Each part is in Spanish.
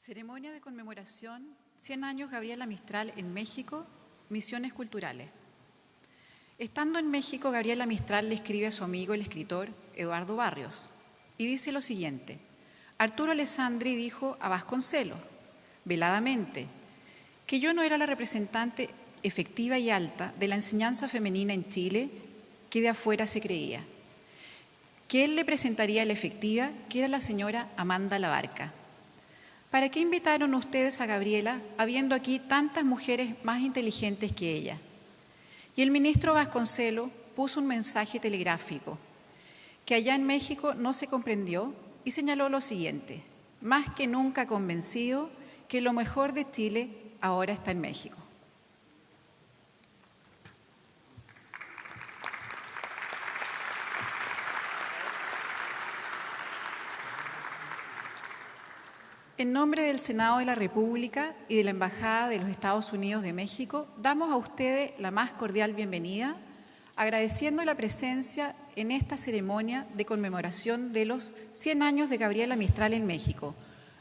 Ceremonia de conmemoración 100 años Gabriela Mistral en México, misiones culturales. Estando en México, Gabriela Mistral le escribe a su amigo el escritor Eduardo Barrios y dice lo siguiente: Arturo Alessandri dijo a Vasconcelos, veladamente, que yo no era la representante efectiva y alta de la enseñanza femenina en Chile que de afuera se creía, que él le presentaría la efectiva, que era la señora Amanda Labarca. ¿Para qué invitaron ustedes a Gabriela, habiendo aquí tantas mujeres más inteligentes que ella? Y el ministro Vasconcelos puso un mensaje telegráfico que allá en México no se comprendió y señaló lo siguiente: más que nunca convencido que lo mejor de Chile ahora está en México. En nombre del Senado de la República y de la Embajada de los Estados Unidos de México, damos a ustedes la más cordial bienvenida, agradeciendo la presencia en esta ceremonia de conmemoración de los 100 años de Gabriela Mistral en México.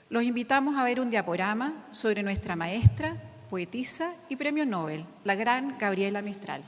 Los invitamos a ver un diaporama sobre nuestra maestra, poetisa y premio Nobel, la gran Gabriela Mistral.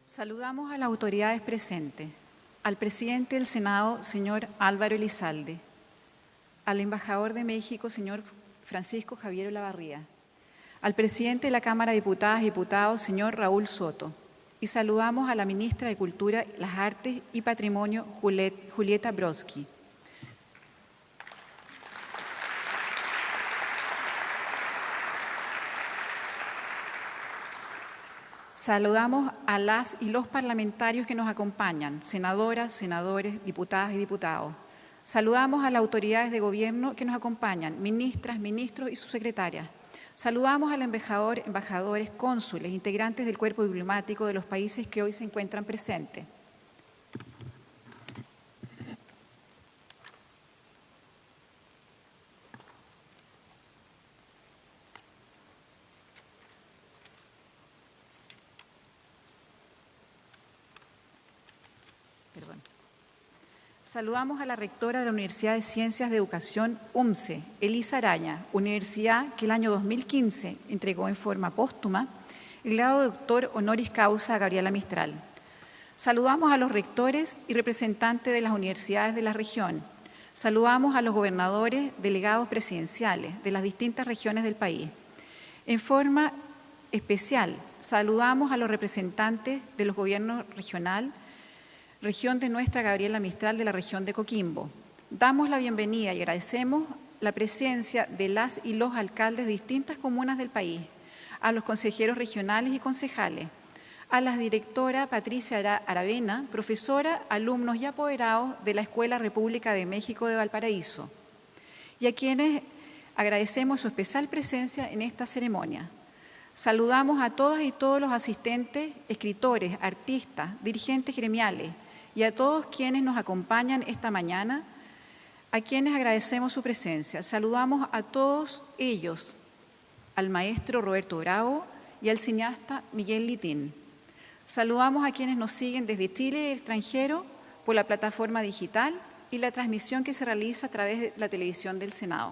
Saludamos a las autoridades presentes, al presidente del Senado, señor Álvaro Elizalde, al embajador de México, señor Francisco Javier Olavarría, al presidente de la Cámara de Diputadas y Diputados, señor Raúl Soto, y saludamos a la ministra de Cultura, las Artes y Patrimonio, Julieta Brodsky. Saludamos a las y los parlamentarios que nos acompañan, senadoras, senadores, diputadas y diputados. Saludamos a las autoridades de gobierno que nos acompañan, ministras, ministros y subsecretarias. Saludamos a los embajadores, cónsules, integrantes del cuerpo diplomático de los países que hoy se encuentran presentes. Saludamos a la rectora de la Universidad de Ciencias de Educación, UMCE, Elisa Araña, universidad que el año 2015 entregó en forma póstuma el grado de doctor honoris causa a Gabriela Mistral. Saludamos a los rectores y representantes de las universidades de la región. Saludamos a los gobernadores, delegados presidenciales de las distintas regiones del país. En forma especial, saludamos a los representantes de los gobiernos regional, región de nuestra Gabriela Mistral de la región de Coquimbo. Damos la bienvenida y agradecemos la presencia de las y los alcaldes de distintas comunas del país, a los consejeros regionales y concejales, a la directora Patricia Aravena, profesora, alumnos y apoderados de la Escuela República de México de Valparaíso, y a quienes agradecemos su especial presencia en esta ceremonia. Saludamos a todas y todos los asistentes, escritores, artistas, dirigentes gremiales, y a todos quienes nos acompañan esta mañana, a quienes agradecemos su presencia. Saludamos a todos ellos, al maestro Roberto Bravo y al cineasta Miguel Litín. Saludamos a quienes nos siguen desde Chile y el extranjero por la plataforma digital y la transmisión que se realiza a través de la televisión del Senado.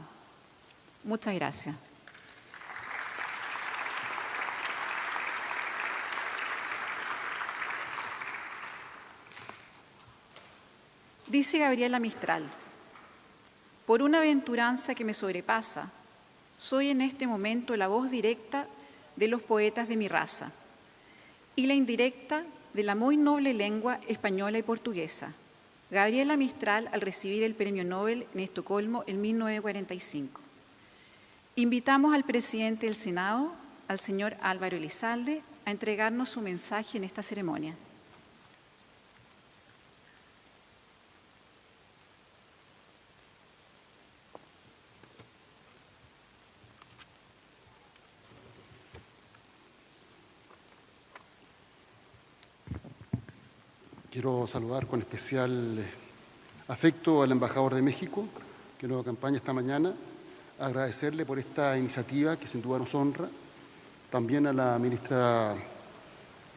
Muchas gracias. Dice Gabriela Mistral: por una aventuranza que me sobrepasa, soy en este momento la voz directa de los poetas de mi raza y la indirecta de la muy noble lengua española y portuguesa. Gabriela Mistral, al recibir el Premio Nobel en Estocolmo en 1945. Invitamos al presidente del Senado, al señor Álvaro Elizalde, a entregarnos su mensaje en esta ceremonia. Quiero saludar con especial afecto al embajador de México, que nos acompaña esta mañana, agradecerle por esta iniciativa que sin duda nos honra, también a la ministra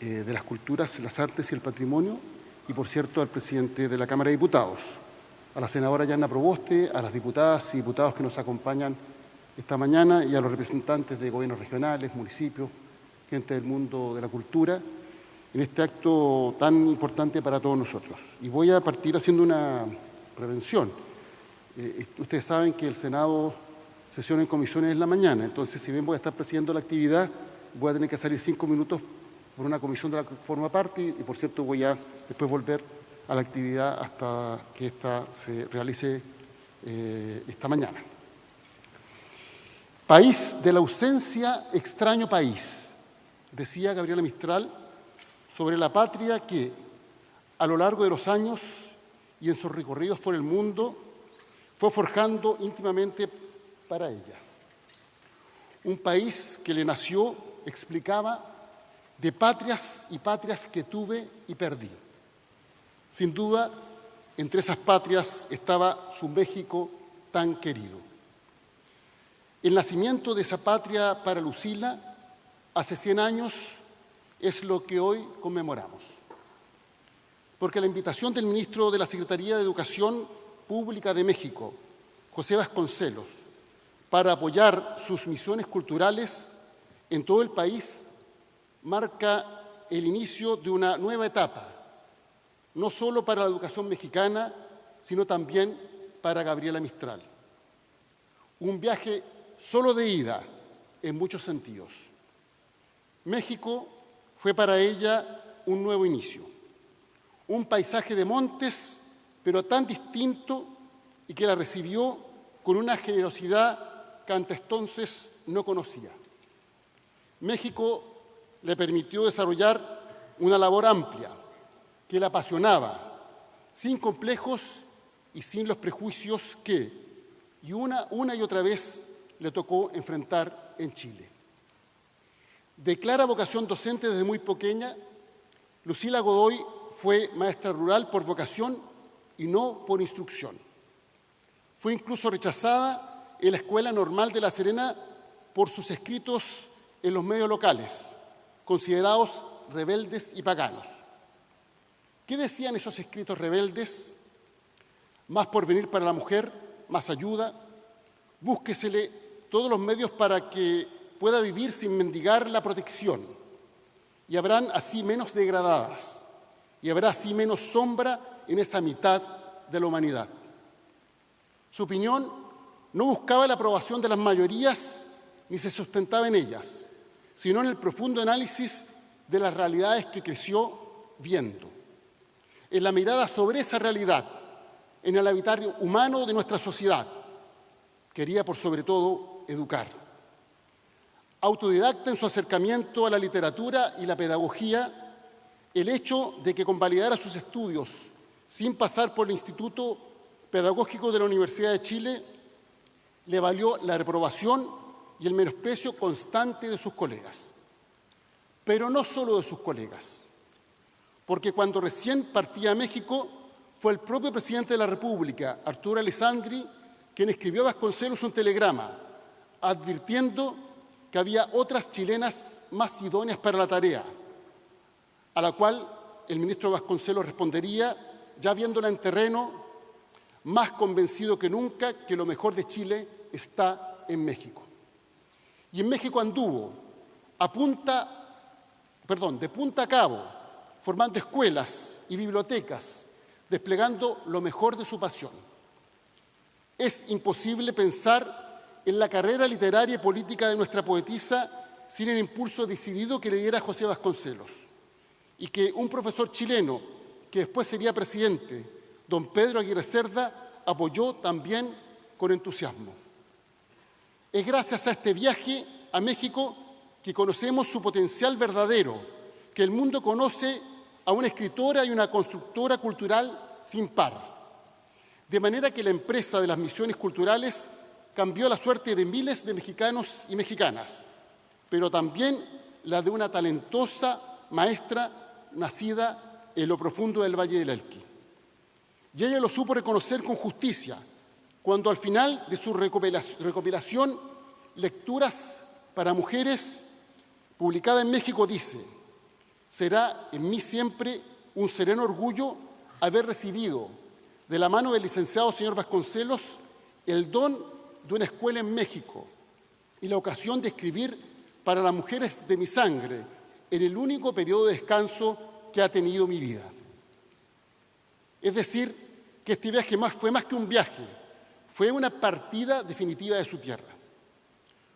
de las Culturas, las Artes y el Patrimonio, y por cierto al presidente de la Cámara de Diputados, a la senadora Yanna Proboste, a las diputadas y diputados que nos acompañan esta mañana y a los representantes de gobiernos regionales, municipios, gente del mundo de la cultura, en este acto tan importante para todos nosotros. Y voy a partir haciendo una prevención. Ustedes saben que el Senado sesiona en comisiones en la mañana, entonces si bien voy a estar presidiendo la actividad, voy a tener que salir 5 minutos por una comisión de la que forma parte y por cierto voy a después volver a la actividad hasta que esta se realice esta mañana. País de la ausencia, extraño país, decía Gabriela Mistral, sobre la patria que, a lo largo de los años y en sus recorridos por el mundo, fue forjando íntimamente para ella. Un país que le nació, explicaba, de patrias y patrias que tuve y perdí. Sin duda, entre esas patrias estaba su México tan querido. El nacimiento de esa patria para Lucila, hace 100 años, es lo que hoy conmemoramos. Porque la invitación del ministro de la Secretaría de Educación Pública de México, José Vasconcelos, para apoyar sus misiones culturales en todo el país, marca el inicio de una nueva etapa, no solo para la educación mexicana, sino también para Gabriela Mistral. Un viaje solo de ida en muchos sentidos. México fue para ella un nuevo inicio, un paisaje de montes, pero tan distinto y que la recibió con una generosidad que hasta entonces no conocía. México le permitió desarrollar una labor amplia que la apasionaba, sin complejos y sin los prejuicios que, y una y otra vez, le tocó enfrentar en Chile. De clara vocación docente desde muy pequeña, Lucila Godoy fue maestra rural por vocación y no por instrucción. Fue incluso rechazada en la Escuela Normal de La Serena por sus escritos en los medios locales, considerados rebeldes y paganos. ¿Qué decían esos escritos rebeldes? Más porvenir para la mujer, más ayuda, búsquesele todos los medios para que pueda vivir sin mendigar la protección, y habrán así menos degradadas, y habrá así menos sombra en esa mitad de la humanidad. Su opinión no buscaba la aprobación de las mayorías ni se sustentaba en ellas, sino en el profundo análisis de las realidades que creció viendo, en la mirada sobre esa realidad, en el habitar humano de nuestra sociedad. Quería, por sobre todo, educar. Autodidacta en su acercamiento a la literatura y la pedagogía, el hecho de que convalidara sus estudios sin pasar por el Instituto Pedagógico de la Universidad de Chile le valió la reprobación y el menosprecio constante de sus colegas. Pero no solo de sus colegas, porque cuando recién partía a México fue el propio presidente de la República, Arturo Alessandri, quien escribió a Vasconcelos un telegrama advirtiendo que había otras chilenas más idóneas para la tarea, a la cual el ministro Vasconcelos respondería, ya viéndola en terreno, más convencido que nunca que lo mejor de Chile está en México. Y en México anduvo de punta a cabo, formando escuelas y bibliotecas, desplegando lo mejor de su pasión. Es imposible pensar en la carrera literaria y política de nuestra poetisa sin el impulso decidido que le diera José Vasconcelos, y que un profesor chileno, que después sería presidente, don Pedro Aguirre Cerda, apoyó también con entusiasmo. Es gracias a este viaje a México que conocemos su potencial verdadero, que el mundo conoce a una escritora y una constructora cultural sin par. De manera que la empresa de las misiones culturales cambió la suerte de miles de mexicanos y mexicanas, pero también la de una talentosa maestra nacida en lo profundo del Valle del Elqui. Y ella lo supo reconocer con justicia, cuando al final de su recopilación Lecturas para Mujeres, publicada en México, dice: será en mí siempre un sereno orgullo haber recibido de la mano del licenciado señor Vasconcelos el don de una escuela en México y la ocasión de escribir para las mujeres de mi sangre en el único periodo de descanso que ha tenido mi vida. Es decir, que este viaje fue más que un viaje, fue una partida definitiva de su tierra.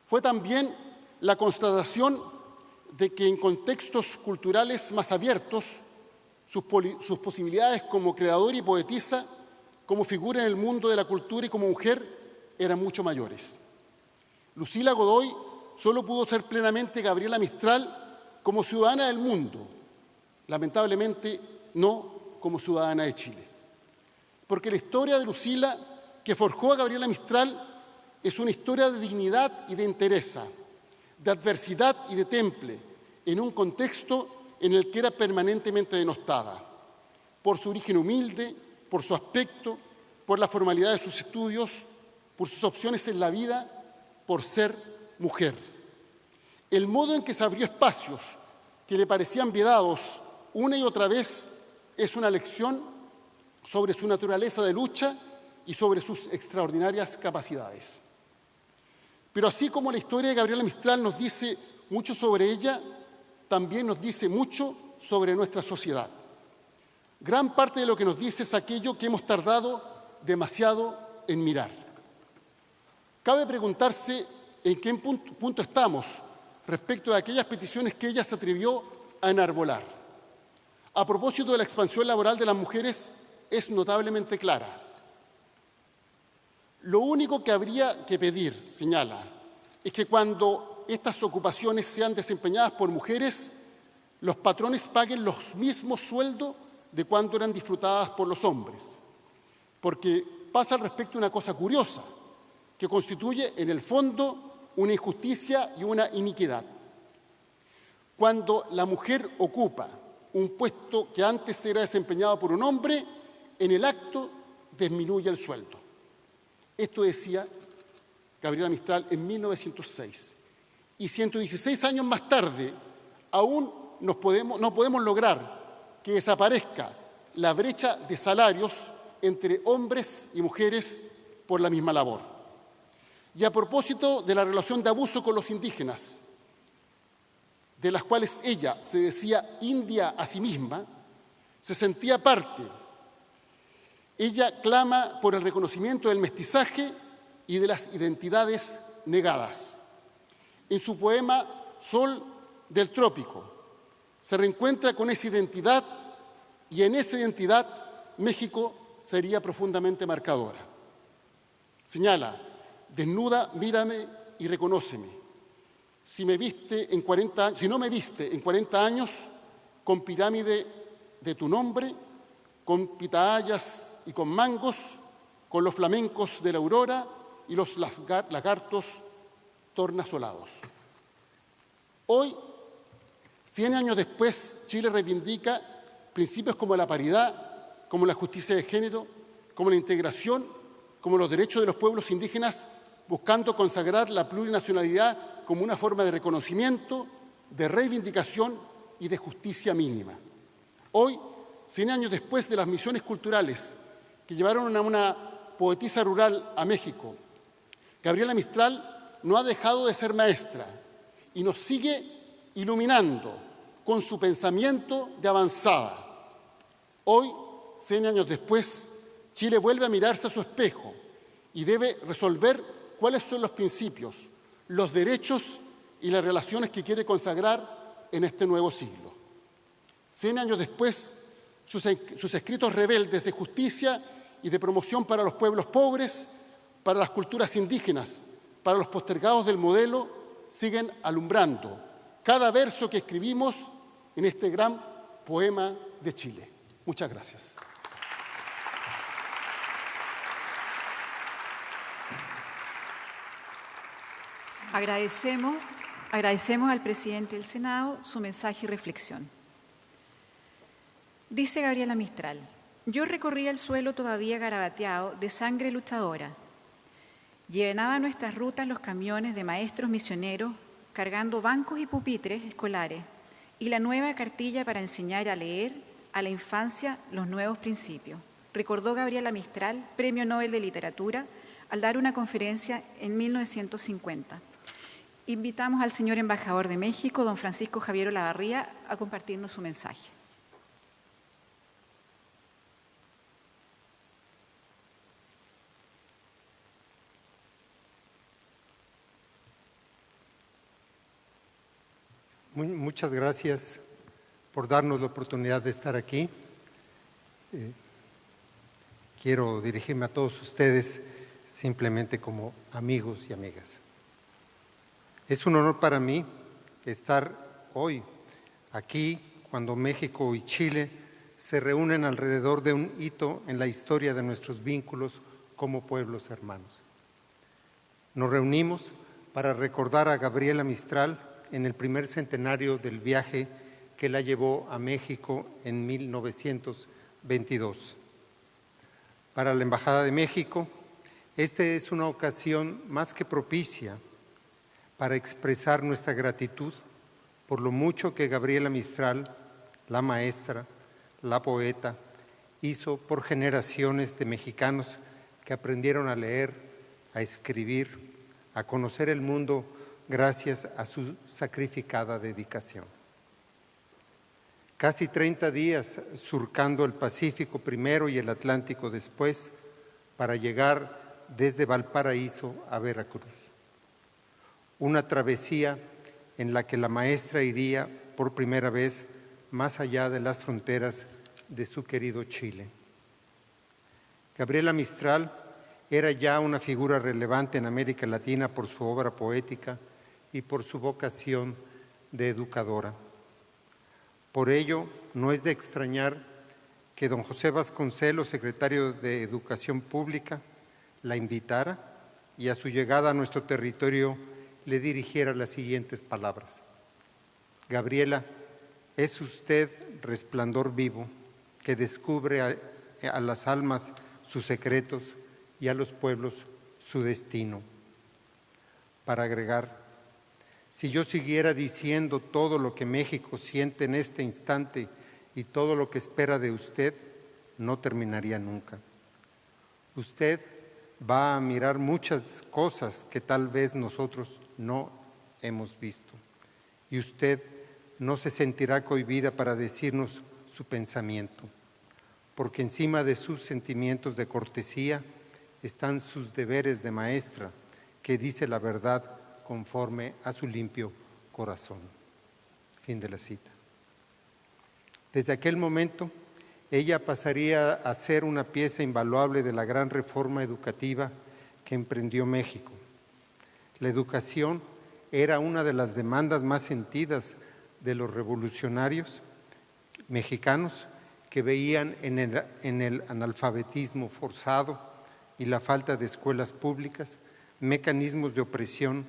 Fue también la constatación de que en contextos culturales más abiertos, sus posibilidades como creadora y poetisa, como figura en el mundo de la cultura y como mujer, eran mucho mayores. Lucila Godoy solo pudo ser plenamente Gabriela Mistral como ciudadana del mundo, lamentablemente no como ciudadana de Chile. Porque la historia de Lucila, que forjó a Gabriela Mistral, es una historia de dignidad y de entereza, de adversidad y de temple, en un contexto en el que era permanentemente denostada, por su origen humilde, por su aspecto, por la formalidad de sus estudios, por sus opciones en la vida, por ser mujer. El modo en que se abrió espacios que le parecían vedados una y otra vez es una lección sobre su naturaleza de lucha y sobre sus extraordinarias capacidades. Pero así como la historia de Gabriela Mistral nos dice mucho sobre ella, también nos dice mucho sobre nuestra sociedad. Gran parte de lo que nos dice es aquello que hemos tardado demasiado en mirar. Cabe preguntarse en qué punto estamos respecto de aquellas peticiones que ella se atrevió a enarbolar. A propósito de la expansión laboral de las mujeres, es notablemente clara. Lo único que habría que pedir, señala, es que cuando estas ocupaciones sean desempeñadas por mujeres, los patrones paguen los mismos sueldos de cuando eran disfrutadas por los hombres. Porque pasa al respecto una cosa curiosa, que constituye en el fondo una injusticia y una iniquidad. Cuando la mujer ocupa un puesto que antes era desempeñado por un hombre, en el acto disminuye el sueldo. Esto decía Gabriela Mistral en 1906. Y 116 años más tarde, aún no podemos lograr que desaparezca la brecha de salarios entre hombres y mujeres por la misma labor. Y a propósito de la relación de abuso con los indígenas, de las cuales ella se decía india a sí misma, se sentía parte. Ella clama por el reconocimiento del mestizaje y de las identidades negadas. En su poema Sol del Trópico se reencuentra con esa identidad y en esa identidad México sería profundamente marcadora. Señala: desnuda, mírame y reconóceme. Si no me viste en 40 años, con pirámide de tu nombre, con pitahayas y con mangos, con los flamencos de la aurora y los lagartos tornasolados. Hoy, 100 años después, Chile reivindica principios como la paridad, como la justicia de género, como la integración, como los derechos de los pueblos indígenas, buscando consagrar la plurinacionalidad como una forma de reconocimiento, de reivindicación y de justicia mínima. Hoy, 100 años después de las misiones culturales que llevaron a una poetisa rural a México, Gabriela Mistral no ha dejado de ser maestra y nos sigue iluminando con su pensamiento de avanzada. Hoy, 100 años después, Chile vuelve a mirarse a su espejo y debe resolver cuáles son los principios, los derechos y las relaciones que quiere consagrar en este nuevo siglo. 100 años después, sus escritos rebeldes de justicia y de promoción para los pueblos pobres, para las culturas indígenas, para los postergados del modelo, siguen alumbrando cada verso que escribimos en este gran poema de Chile. Muchas gracias. Agradecemos al presidente del Senado su mensaje y reflexión. Dice Gabriela Mistral: yo recorría el suelo todavía garabateado de sangre luchadora. Llenaba nuestras rutas los camiones de maestros misioneros cargando bancos y pupitres escolares y la nueva cartilla para enseñar a leer a la infancia los nuevos principios. Recordó Gabriela Mistral, Premio Nobel de Literatura, al dar una conferencia en 1950. Invitamos al señor embajador de México, don Francisco Javier Olavarría, a compartirnos su mensaje. Muchas gracias por darnos la oportunidad de estar aquí. Quiero dirigirme a todos ustedes simplemente como amigos y amigas. Es un honor para mí estar hoy aquí cuando México y Chile se reúnen alrededor de un hito en la historia de nuestros vínculos como pueblos hermanos. Nos reunimos para recordar a Gabriela Mistral en el primer centenario del viaje que la llevó a México en 1922. Para la Embajada de México, esta es una ocasión más que propicia para expresar nuestra gratitud por lo mucho que Gabriela Mistral, la maestra, la poeta, hizo por generaciones de mexicanos que aprendieron a leer, a escribir, a conocer el mundo gracias a su sacrificada dedicación. Casi 30 días surcando el Pacífico primero y el Atlántico después para llegar desde Valparaíso a Veracruz. Una travesía en la que la maestra iría por primera vez más allá de las fronteras de su querido Chile. Gabriela Mistral era ya una figura relevante en América Latina por su obra poética y por su vocación de educadora. Por ello, no es de extrañar que don José Vasconcelos, secretario de Educación Pública, la invitara y a su llegada a nuestro territorio le dirigiera las siguientes palabras: Gabriela, es usted resplandor vivo que descubre a las almas sus secretos y a los pueblos su destino. Para agregar, si yo siguiera diciendo todo lo que México siente en este instante y todo lo que espera de usted, no terminaría nunca. Usted va a mirar muchas cosas que tal vez nosotros no hemos visto, y usted no se sentirá cohibida para decirnos su pensamiento, porque encima de sus sentimientos de cortesía están sus deberes de maestra, que dice la verdad conforme a su limpio corazón. Fin de la cita. Desde aquel momento, ella pasaría a ser una pieza invaluable de la gran reforma educativa que emprendió México. La educación era una de las demandas más sentidas de los revolucionarios mexicanos, que veían en el analfabetismo forzado y la falta de escuelas públicas mecanismos de opresión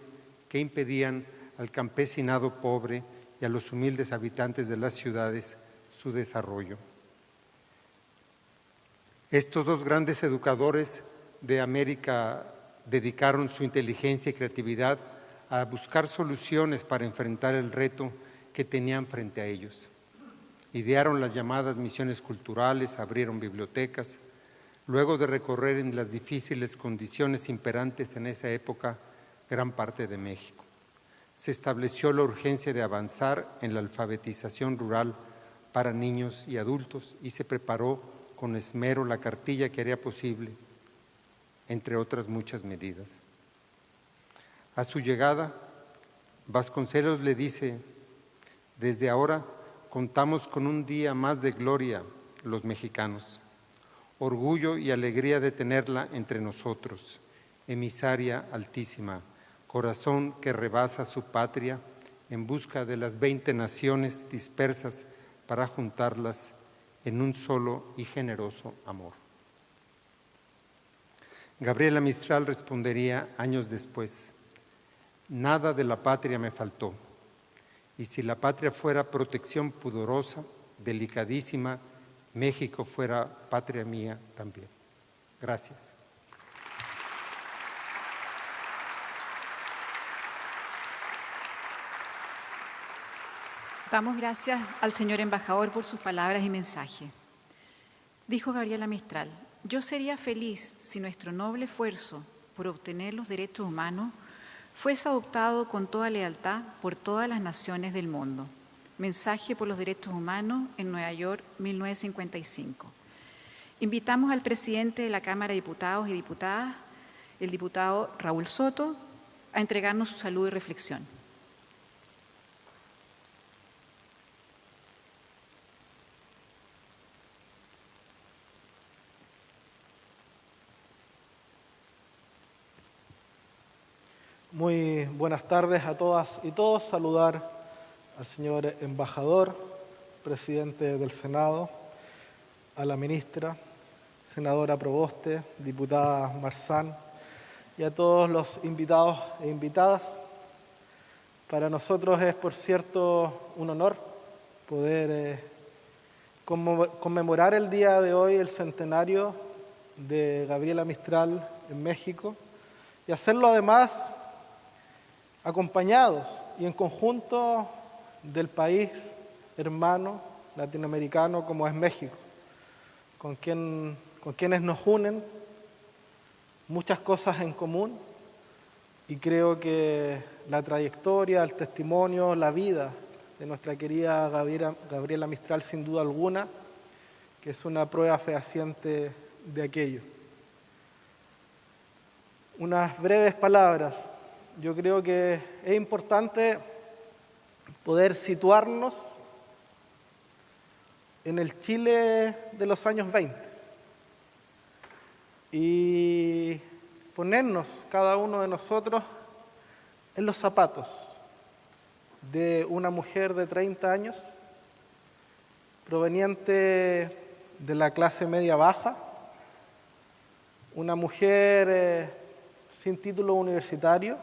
que impedían al campesinado pobre y a los humildes habitantes de las ciudades su desarrollo. Estos dos grandes educadores de América dedicaron su inteligencia y creatividad a buscar soluciones para enfrentar el reto que tenían frente a ellos. Idearon las llamadas misiones culturales, abrieron bibliotecas. Luego de recorrer en las difíciles condiciones imperantes en esa época gran parte de México, se estableció la urgencia de avanzar en la alfabetización rural para niños y adultos y se preparó con esmero la cartilla que haría posible, entre otras muchas medidas. A su llegada, Vasconcelos le dice: desde ahora contamos con un día más de gloria los mexicanos, orgullo y alegría de tenerla entre nosotros, emisaria altísima, corazón que rebasa su patria en busca de las 20 naciones dispersas para juntarlas en un solo y generoso amor. Gabriela Mistral respondería años después: nada de la patria me faltó, y si la patria fuera protección pudorosa, delicadísima, México fuera patria mía también. Gracias. Damos gracias al señor embajador por sus palabras y mensaje. Dijo Gabriela Mistral: yo sería feliz si nuestro noble esfuerzo por obtener los derechos humanos fuese adoptado con toda lealtad por todas las naciones del mundo. Mensaje por los derechos humanos en Nueva York, 1955. Invitamos al presidente de la Cámara de Diputados y Diputadas, el diputado Raúl Soto, a entregarnos su saludo y reflexión. Muy buenas tardes a todas y todos. Saludar al señor embajador, presidente del Senado, a la ministra, senadora Proboste, diputada Marzán, y a todos los invitados e invitadas. Para nosotros es, por cierto, un honor poder conmemorar el día de hoy el centenario de Gabriela Mistral en México, y hacerlo además acompañados y en conjunto del país hermano latinoamericano como es México, con quienes nos unen muchas cosas en común, y creo que la trayectoria, el testimonio, la vida de nuestra querida Gabriela Mistral, sin duda alguna, que es una prueba fehaciente de aquello. Unas breves palabras. Yo creo que es importante poder situarnos en el Chile de los años 20 y ponernos cada uno de nosotros en los zapatos de una mujer de 30 años proveniente de la clase media baja, una mujer sin título universitario,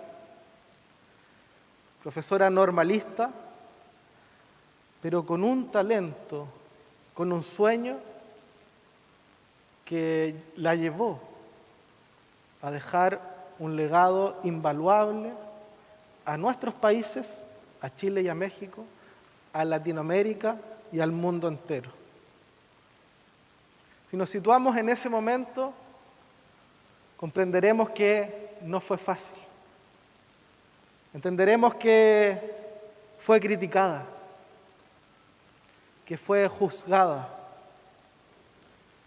profesora normalista, pero con un talento, con un sueño que la llevó a dejar un legado invaluable a nuestros países, a Chile y a México, a Latinoamérica y al mundo entero. Si nos situamos en ese momento, comprenderemos que no fue fácil. Entenderemos que fue criticada, que fue juzgada,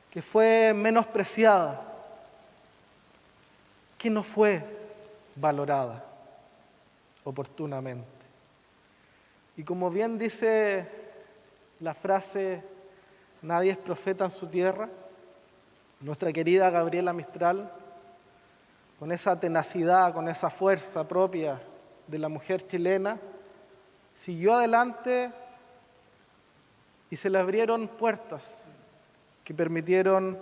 que fue menospreciada, que no fue valorada oportunamente. Y como bien dice la frase, nadie es profeta en su tierra, nuestra querida Gabriela Mistral, con esa tenacidad, con esa fuerza propia de la mujer chilena, siguió adelante y se le abrieron puertas que permitieron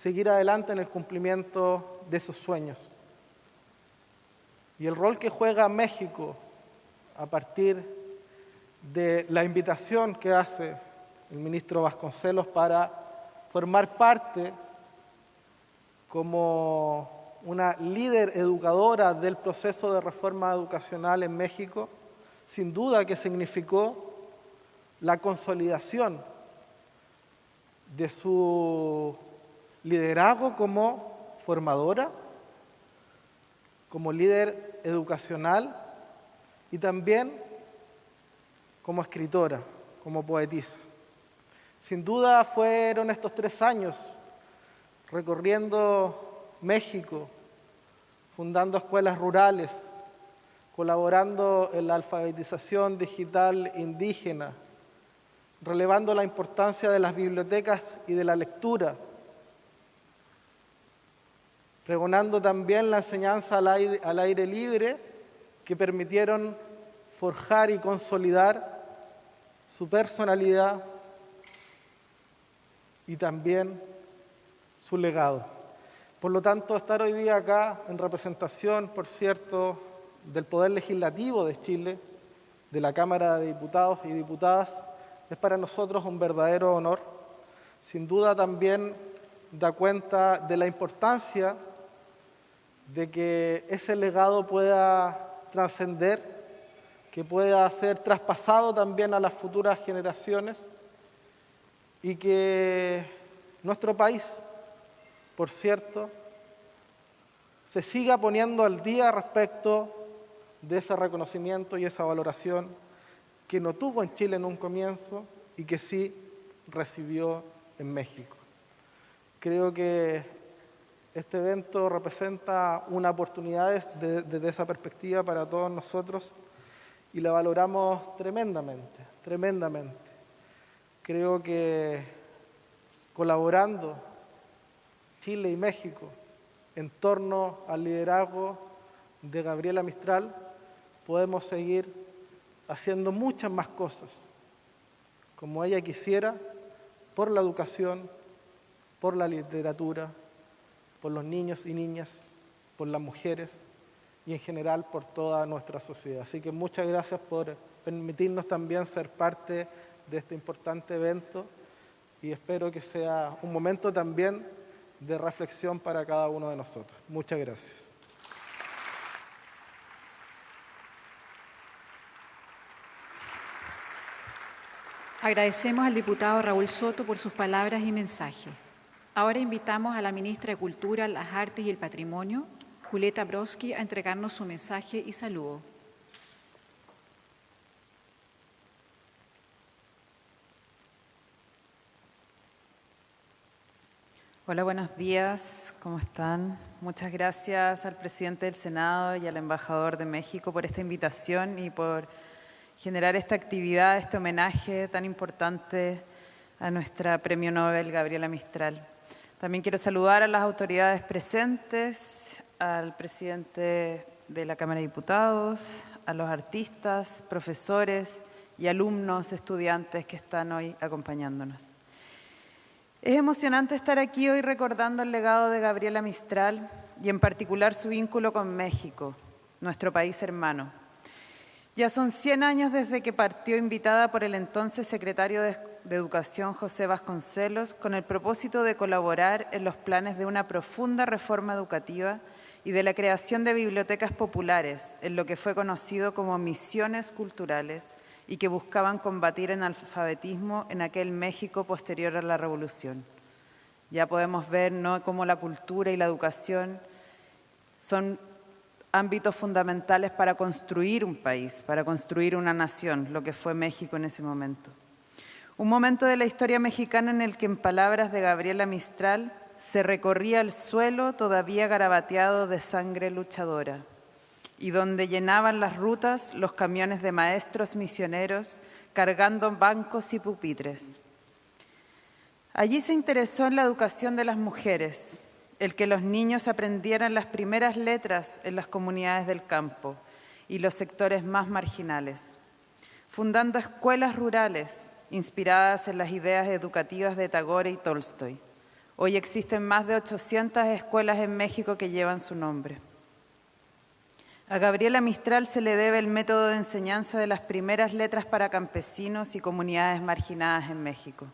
seguir adelante en el cumplimiento de esos sueños. Y el rol que juega México a partir de la invitación que hace el ministro Vasconcelos para formar parte como una líder educadora del proceso de reforma educacional en México, sin duda que significó la consolidación de su liderazgo como formadora, como líder educacional y también como escritora, como poetisa. Sin duda fueron estos 3 años recorriendo México, fundando escuelas rurales, colaborando en la alfabetización digital indígena, relevando la importancia de las bibliotecas y de la lectura, pregonando también la enseñanza al aire libre, que permitieron forjar y consolidar su personalidad y también su legado. Por lo tanto, estar hoy día acá en representación, por cierto, del Poder Legislativo de Chile, de la Cámara de Diputados y Diputadas, es para nosotros un verdadero honor. Sin duda también da cuenta de la importancia de que ese legado pueda trascender, que pueda ser traspasado también a las futuras generaciones y que nuestro país, por cierto, se siga poniendo al día respecto de ese reconocimiento y esa valoración que no tuvo en Chile en un comienzo y que sí recibió en México. Creo que este evento representa una oportunidad desde esa perspectiva para todos nosotros y la valoramos tremendamente, tremendamente. Creo que colaborando Chile y México en torno al liderazgo de Gabriela Mistral, podemos seguir haciendo muchas más cosas, como ella quisiera, por la educación, por la literatura, por los niños y niñas, por las mujeres y en general por toda nuestra sociedad. Así que muchas gracias por permitirnos también ser parte de este importante evento y espero que sea un momento también de reflexión para cada uno de nosotros. Muchas gracias. Agradecemos al diputado Raúl Soto por sus palabras y mensaje. Ahora invitamos a la ministra de Cultura, las Artes y el Patrimonio, Julieta Brodsky, a entregarnos su mensaje y saludo. Hola, buenos días, ¿cómo están? Muchas gracias al presidente del Senado y al embajador de México por esta invitación y por generar esta actividad, este homenaje tan importante a nuestra Premio Nobel Gabriela Mistral. También quiero saludar a las autoridades presentes, al presidente de la Cámara de Diputados, a los artistas, profesores y alumnos, estudiantes que están hoy acompañándonos. Es emocionante estar aquí hoy recordando el legado de Gabriela Mistral y en particular su vínculo con México, nuestro país hermano. Ya son 100 años desde que partió invitada por el entonces secretario de Educación José Vasconcelos con el propósito de colaborar en los planes de una profunda reforma educativa y de la creación de bibliotecas populares, en lo que fue conocido como misiones culturales, y que buscaban combatir el analfabetismo en aquel México posterior a la Revolución. Ya podemos ver, ¿no?, cómo la cultura y la educación son ámbitos fundamentales para construir un país, para construir una nación, lo que fue México en ese momento. Un momento de la historia mexicana en el que, en palabras de Gabriela Mistral, se recorría el suelo todavía garabateado de sangre luchadora, y donde llenaban las rutas los camiones de maestros misioneros cargando bancos y pupitres. Allí se interesó en la educación de las mujeres, el que los niños aprendieran las primeras letras en las comunidades del campo y los sectores más marginales, fundando escuelas rurales inspiradas en las ideas educativas de Tagore y Tolstoy. Hoy existen más de 800 escuelas en México que llevan su nombre. A Gabriela Mistral se le debe el método de enseñanza de las primeras letras para campesinos y comunidades marginadas en México.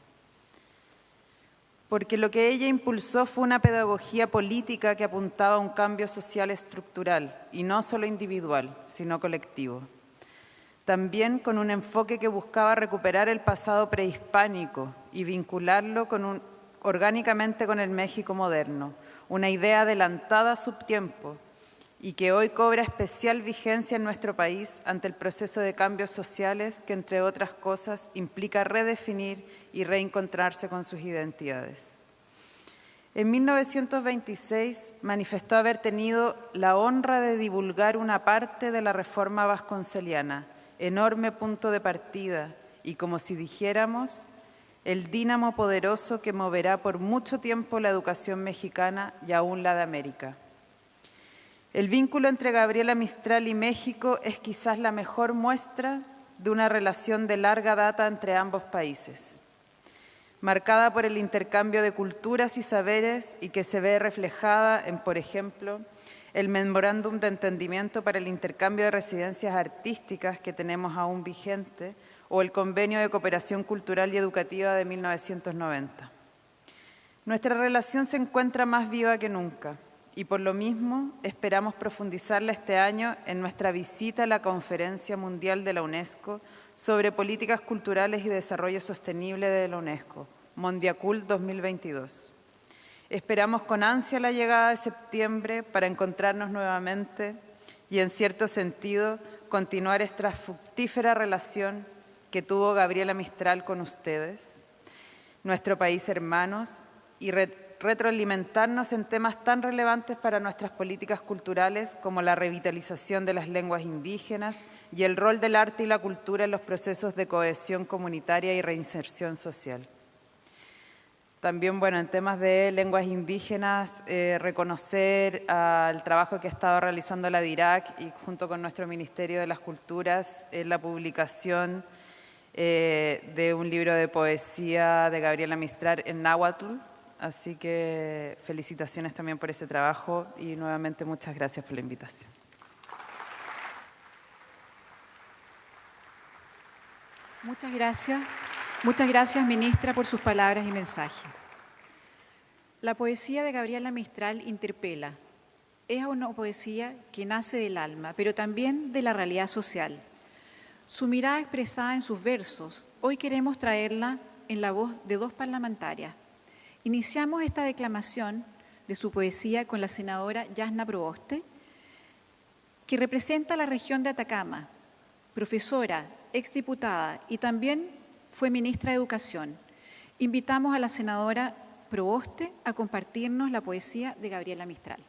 Porque lo que ella impulsó fue una pedagogía política que apuntaba a un cambio social estructural, y no solo individual, sino colectivo. También con un enfoque que buscaba recuperar el pasado prehispánico y vincularlo orgánicamente con el México moderno, una idea adelantada a su tiempo, y que hoy cobra especial vigencia en nuestro país ante el proceso de cambios sociales que, entre otras cosas, implica redefinir y reencontrarse con sus identidades. En 1926 manifestó haber tenido la honra de divulgar una parte de la reforma vasconceliana, enorme punto de partida y, como si dijéramos, el dínamo poderoso que moverá por mucho tiempo la educación mexicana y aún la de América. El vínculo entre Gabriela Mistral y México es quizás la mejor muestra de una relación de larga data entre ambos países, marcada por el intercambio de culturas y saberes y que se ve reflejada en, por ejemplo, el Memorándum de Entendimiento para el Intercambio de Residencias Artísticas que tenemos aún vigente o el Convenio de Cooperación Cultural y Educativa de 1990. Nuestra relación se encuentra más viva que nunca. Y por lo mismo esperamos profundizarla este año en nuestra visita a la Conferencia Mundial de la UNESCO sobre Políticas Culturales y Desarrollo Sostenible de la UNESCO, Mondiacult 2022. Esperamos con ansia la llegada de septiembre para encontrarnos nuevamente y, en cierto sentido, continuar esta fructífera relación que tuvo Gabriela Mistral con ustedes, nuestro país hermanos, y retroalimentarnos en temas tan relevantes para nuestras políticas culturales como la revitalización de las lenguas indígenas y el rol del arte y la cultura en los procesos de cohesión comunitaria y reinserción social. También, en temas de lenguas indígenas, reconocer el trabajo que ha estado realizando la DIRAC y junto con nuestro Ministerio de las Culturas en la publicación de un libro de poesía de Gabriela Mistral en náhuatl. Así que felicitaciones también por ese trabajo y nuevamente muchas gracias por la invitación. Muchas gracias, ministra, por sus palabras y mensajes. La poesía de Gabriela Mistral interpela. Es una poesía que nace del alma, pero también de la realidad social. Su mirada expresada en sus versos, hoy queremos traerla en la voz de dos parlamentarias. Iniciamos esta declamación de su poesía con la senadora Yasna Proboste, que representa a la región de Atacama, profesora, exdiputada y también fue ministra de Educación. Invitamos a la senadora Proboste a compartirnos la poesía de Gabriela Mistral.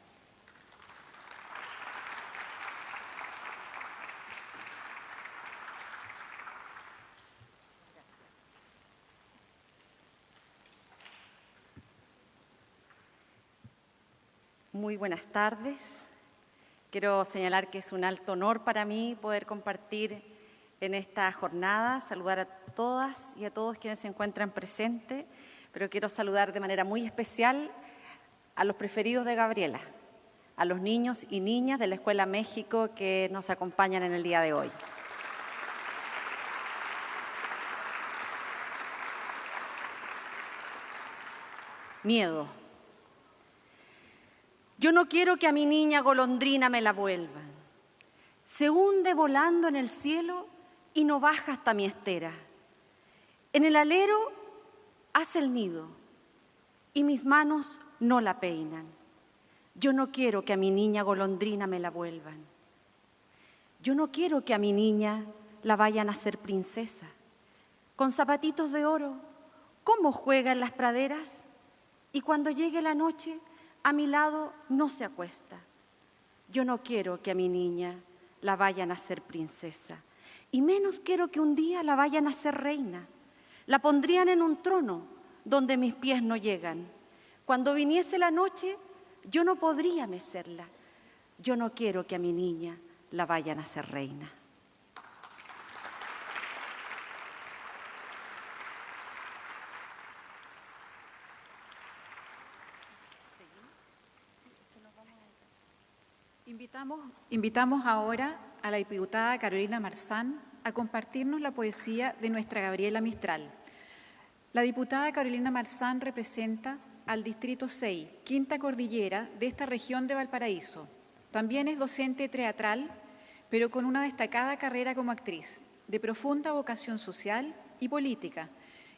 Muy buenas tardes. Quiero señalar que es un alto honor para mí poder compartir en esta jornada, saludar a todas y a todos quienes se encuentran presentes, pero quiero saludar de manera muy especial a los preferidos de Gabriela, a los niños y niñas de la Escuela México que nos acompañan en el día de hoy. Miedo. Yo no quiero que a mi niña golondrina me la vuelvan. Se hunde volando en el cielo y no baja hasta mi estera. En el alero hace el nido y mis manos no la peinan. Yo no quiero que a mi niña golondrina me la vuelvan. Yo no quiero que a mi niña la vayan a hacer princesa. Con zapatitos de oro, ¿cómo juega en las praderas? Y cuando llegue la noche, a mi lado no se acuesta. Yo no quiero que a mi niña la vayan a hacer princesa. Y menos quiero que un día la vayan a hacer reina. La pondrían en un trono donde mis pies no llegan. Cuando viniese la noche, yo no podría mecerla. Yo no quiero que a mi niña la vayan a hacer reina. Invitamos ahora a la diputada Carolina Marzán a compartirnos la poesía de nuestra Gabriela Mistral. La diputada Carolina Marzán representa al Distrito 6, Quinta Cordillera, de esta región de Valparaíso. También es docente teatral, pero con una destacada carrera como actriz, de profunda vocación social y política.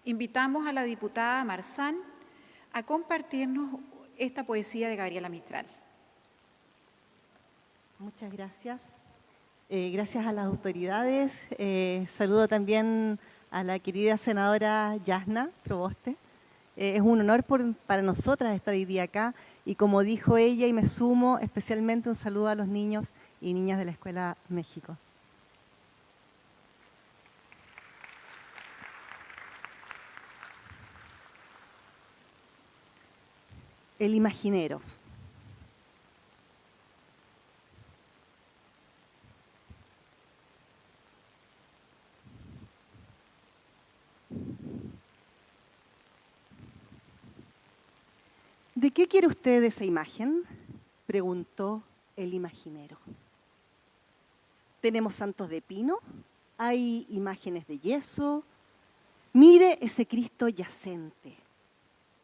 Invitamos a la diputada Marzán a compartirnos esta poesía de Gabriela Mistral. Muchas gracias. Gracias a las autoridades. Saludo también a la querida senadora Yasna Proboste. Es un honor para nosotras estar hoy día acá y como dijo ella, y me sumo, especialmente un saludo a los niños y niñas de la Escuela México. El imaginero. ¿De qué quiere usted esa imagen?, preguntó el imaginero. Tenemos santos de pino, hay imágenes de yeso. Mire ese Cristo yacente,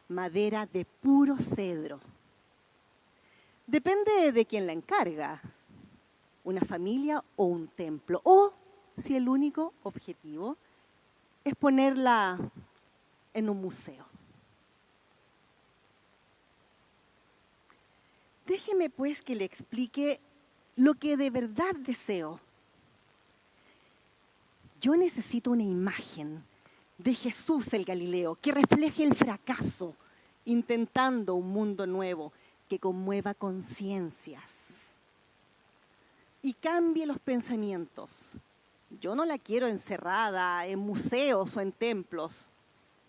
madera de puro cedro. Depende de quién la encarga, una familia o un templo, o si el único objetivo es ponerla en un museo. Déjeme pues que le explique lo que de verdad deseo. Yo necesito una imagen de Jesús el Galileo que refleje el fracaso, intentando un mundo nuevo que conmueva conciencias y cambie los pensamientos. Yo no la quiero encerrada en museos o en templos,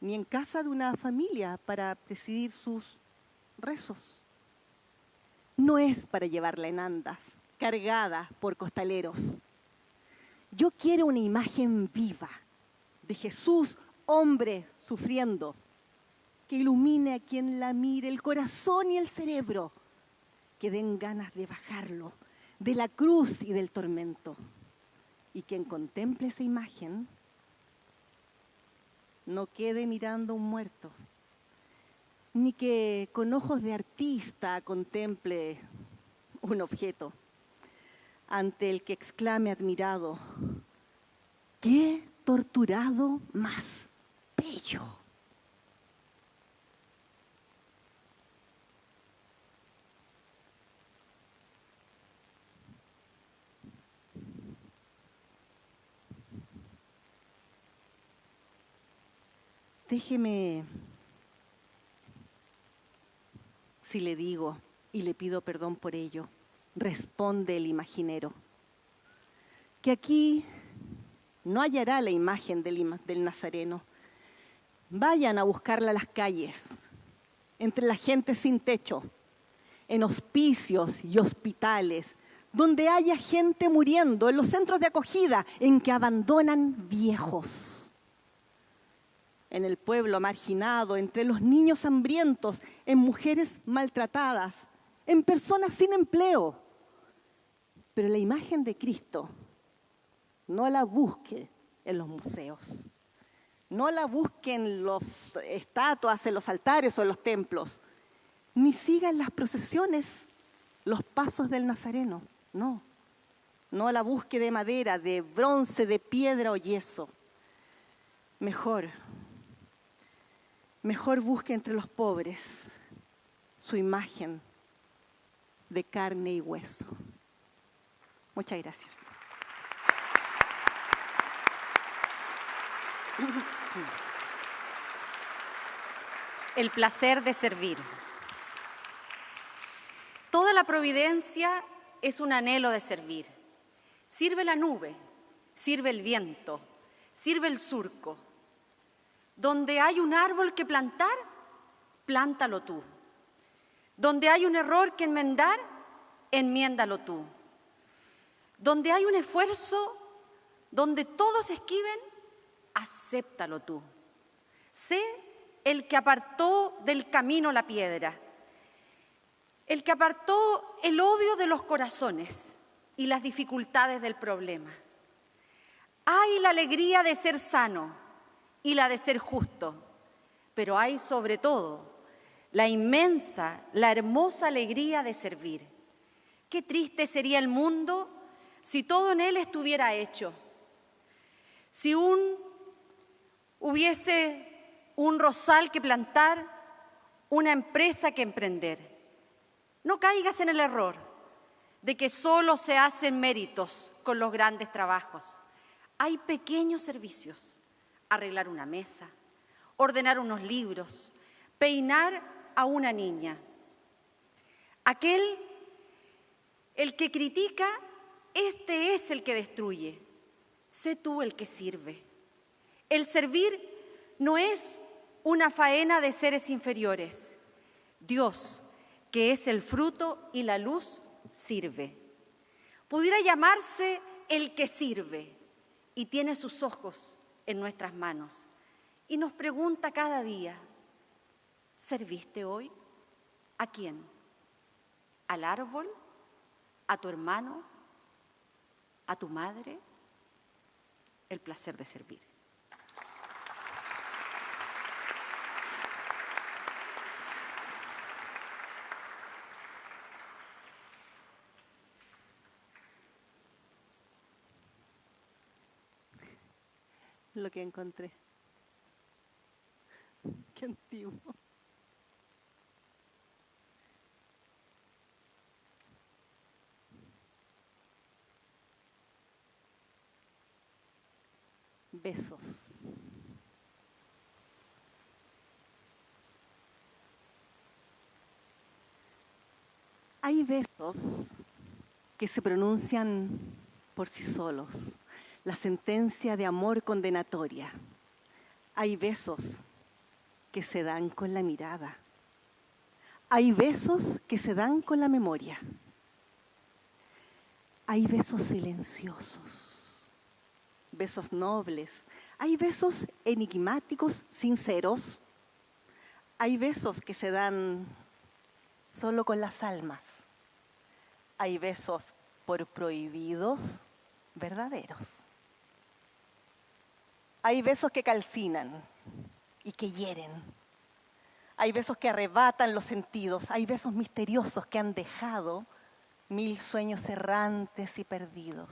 ni en casa de una familia para presidir sus rezos. No es para llevarla en andas, cargada por costaleros. Yo quiero una imagen viva de Jesús, hombre, sufriendo, que ilumine a quien la mire el corazón y el cerebro, que den ganas de bajarlo de la cruz y del tormento. Y quien contemple esa imagen no quede mirando a un muerto, ni que con ojos de artista contemple un objeto, ante el que exclame admirado: ¡qué torturado más bello! Déjeme, si le digo y le pido perdón por ello, responde el imaginero, que aquí no hallará la imagen del Nazareno. Vayan a buscarla a las calles, entre la gente sin techo, en hospicios y hospitales, donde haya gente muriendo, en los centros de acogida en que abandonan viejos. en el pueblo marginado, entre los niños hambrientos, en mujeres maltratadas, en personas sin empleo. Pero la imagen de Cristo no la busque en los museos, no la busque en las estatuas, en los altares o en los templos, ni siga en las procesiones los pasos del Nazareno, no. No la busque de madera, de bronce, de piedra o yeso. Mejor busque entre los pobres su imagen de carne y hueso. Muchas gracias. El placer de servir. Toda la providencia es un anhelo de servir. Sirve la nube, sirve el viento, sirve el surco. Donde hay un árbol que plantar, plántalo tú. Donde hay un error que enmendar, enmiéndalo tú. Donde hay un esfuerzo, donde todos esquiven, acéptalo tú. Sé el que apartó del camino la piedra, el que apartó el odio de los corazones y las dificultades del problema. Hay la alegría de ser sano y la de ser justo, pero hay sobre todo la inmensa, la hermosa alegría de servir. Qué triste sería el mundo si todo en él estuviera hecho, si hubiese un rosal que plantar, una empresa que emprender. No caigas en el error de que solo se hacen méritos con los grandes trabajos. Hay pequeños servicios: arreglar una mesa, ordenar unos libros, peinar a una niña. El que critica, este es el que destruye. Sé tú el que sirve. El servir no es una faena de seres inferiores. Dios, que es el fruto y la luz, sirve. Pudiera llamarse el que sirve y tiene sus ojos en nuestras manos y nos pregunta cada día: ¿serviste hoy? ¿A quién? ¿Al árbol? ¿A tu hermano? ¿A tu madre? El placer de servir. Lo que encontré. Qué antiguo. Besos. Hay besos que se pronuncian por sí solos, la sentencia de amor condenatoria. Hay besos que se dan con la mirada. Hay besos que se dan con la memoria. Hay besos silenciosos, besos nobles. Hay besos enigmáticos, sinceros. Hay besos que se dan solo con las almas. Hay besos por prohibidos, verdaderos. Hay besos que calcinan y que hieren. Hay besos que arrebatan los sentidos. Hay besos misteriosos que han dejado 1000 sueños errantes y perdidos.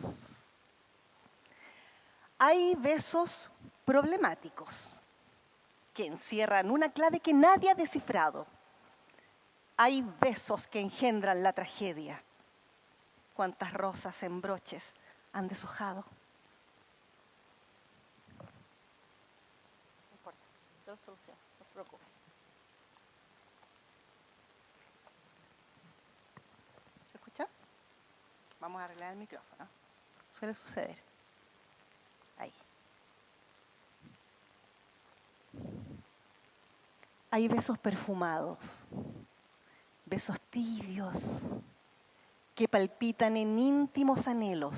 Hay besos problemáticos que encierran una clave que nadie ha descifrado. Hay besos que engendran la tragedia. ¿Cuántas rosas en broches han deshojado? No importa, todo solución, no se preocupe. ¿Se escucha? Vamos a arreglar el micrófono. Suele suceder. Ahí. Hay besos perfumados, besos tibios, que palpitan en íntimos anhelos.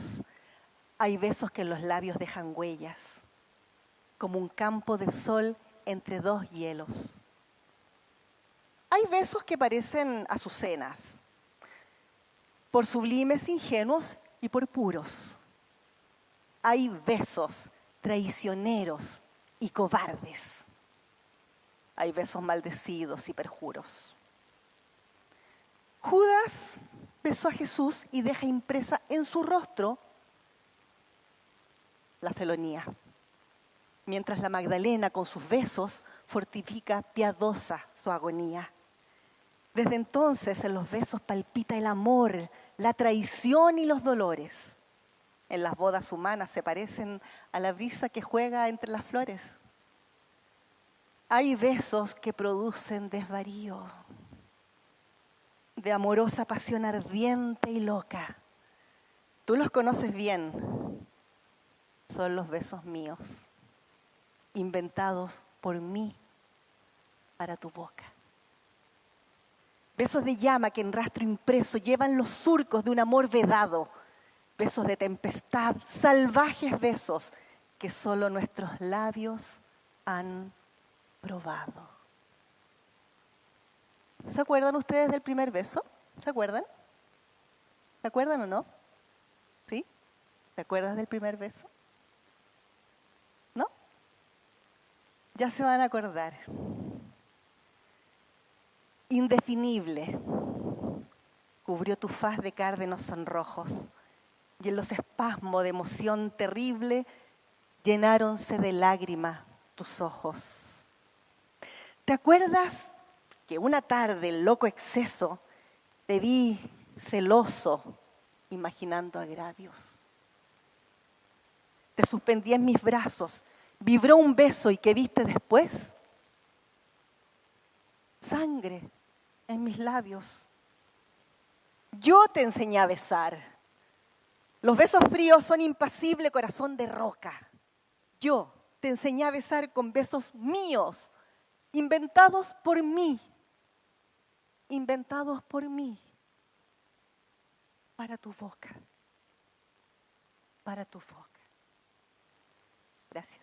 Hay besos que en los labios dejan huellas, como un campo de sol entre dos hielos. Hay besos que parecen azucenas, por sublimes, ingenuos y por puros. Hay besos traicioneros y cobardes. Hay besos maldecidos y perjuros. Judas besó a Jesús y deja impresa en su rostro la felonía, mientras la Magdalena con sus besos fortifica piadosa su agonía. Desde entonces en los besos palpita el amor, la traición y los dolores. En las bodas humanas se parecen a la brisa que juega entre las flores. Hay besos que producen desvarío, de amorosa pasión ardiente y loca. Tú los conoces bien. Son los besos míos, inventados por mí para tu boca. Besos de llama que en rastro impreso llevan los surcos de un amor vedado. Besos de tempestad, salvajes besos que solo nuestros labios han probado. ¿Se acuerdan ustedes del primer beso? ¿Se acuerdan? ¿Se acuerdan o no? ¿Sí? ¿Te acuerdas del primer beso? ¿No? Ya se van a acordar. Indefinible, cubrió tu faz de cárdenos sonrojos, y en los espasmos de emoción terrible llenáronse de lágrimas tus ojos. ¿Te acuerdas que una tarde, en loco exceso, te vi celoso, imaginando agravios? Te suspendí en mis brazos, vibró un beso y ¿qué viste después? Sangre en mis labios. Yo te enseñé a besar. Los besos fríos son impasible corazón de roca. Yo te enseñé a besar con besos míos, inventados por mí. Inventados por mí. Para tu boca. Para tu boca. Gracias.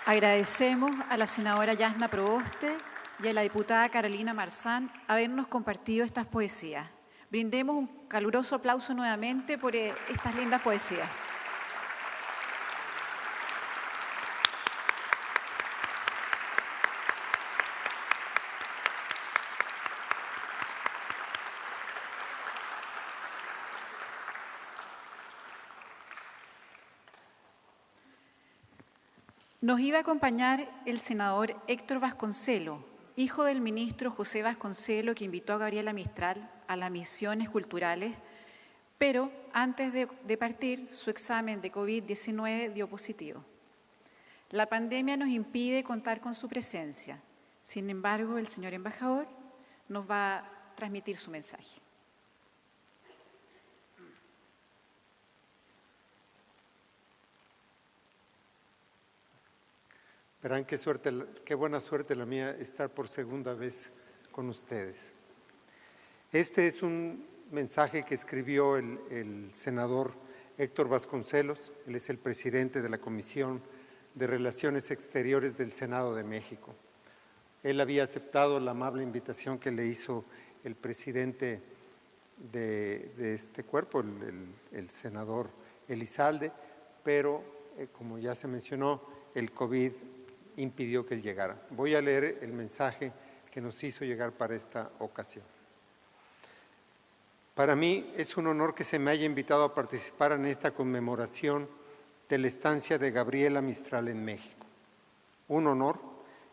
Agradecemos a la senadora Yasna Proboste y a la diputada Carolina Marzán habernos compartido estas poesías. Brindemos un caluroso aplauso nuevamente por estas lindas poesías. Nos iba a acompañar el senador Héctor Vasconcelo, hijo del ministro José Vasconcelo, que invitó a Gabriela Mistral a las misiones culturales, pero antes de partir, su examen de COVID-19 dio positivo. La pandemia nos impide contar con su presencia. Sin embargo, el señor embajador nos va a transmitir su mensaje. Verán qué buena suerte la mía estar por segunda vez con ustedes. Este es un mensaje que escribió el senador Héctor Vasconcelos. Él es el presidente de la Comisión de Relaciones Exteriores del Senado de México. Él había aceptado la amable invitación que le hizo el presidente de este cuerpo, el senador Elizalde, pero como ya se mencionó, el COVID impidió que él llegara. Voy a leer el mensaje que nos hizo llegar para esta ocasión. Para mí es un honor que se me haya invitado a participar en esta conmemoración de la estancia de Gabriela Mistral en México. Un honor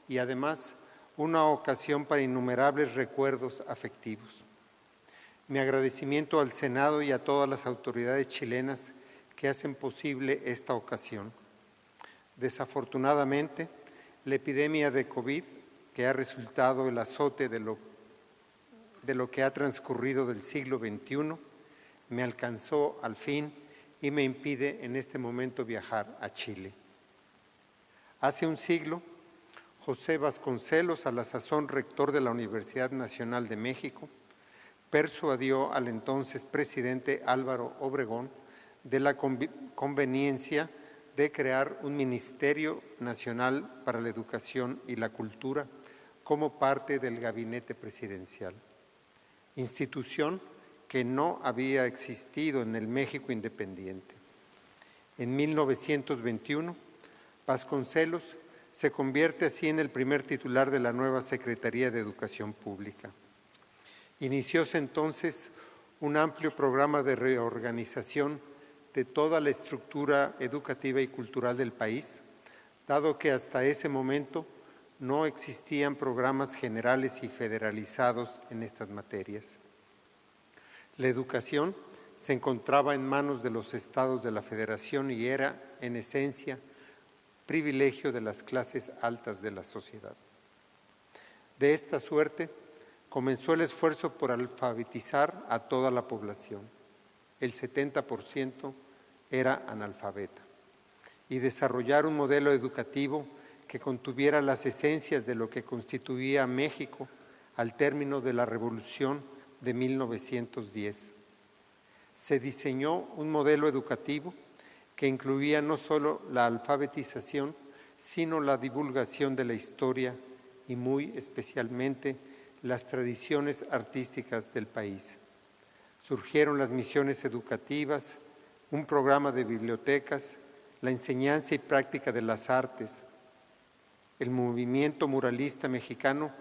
y además una ocasión para innumerables recuerdos afectivos. Mi agradecimiento al Senado y a todas las autoridades chilenas que hacen posible esta ocasión. Desafortunadamente, la epidemia de COVID, que ha resultado el azote de lo que ha transcurrido del siglo XXI, me alcanzó al fin y me impide en este momento viajar a Chile. Hace un siglo, José Vasconcelos, a la sazón rector de la Universidad Nacional de México, persuadió al entonces presidente Álvaro Obregón de la conveniencia de crear un Ministerio Nacional para la Educación y la Cultura como parte del gabinete presidencial, institución que no había existido en el México independiente. En 1921, Vasconcelos se convierte así en el primer titular de la nueva Secretaría de Educación Pública. Inicióse entonces un amplio programa de reorganización de toda la estructura educativa y cultural del país, dado que hasta ese momento no existían programas generales y federalizados en estas materias. La educación se encontraba en manos de los estados de la Federación y era, en esencia, privilegio de las clases altas de la sociedad. De esta suerte, comenzó el esfuerzo por alfabetizar a toda la población. El 70% era analfabeta, y desarrollar un modelo educativo que contuviera las esencias de lo que constituía México al término de la Revolución de 1910. Se diseñó un modelo educativo que incluía no solo la alfabetización, sino la divulgación de la historia y muy especialmente las tradiciones artísticas del país. Surgieron las misiones educativas, un programa de bibliotecas, la enseñanza y práctica de las artes, el movimiento muralista mexicano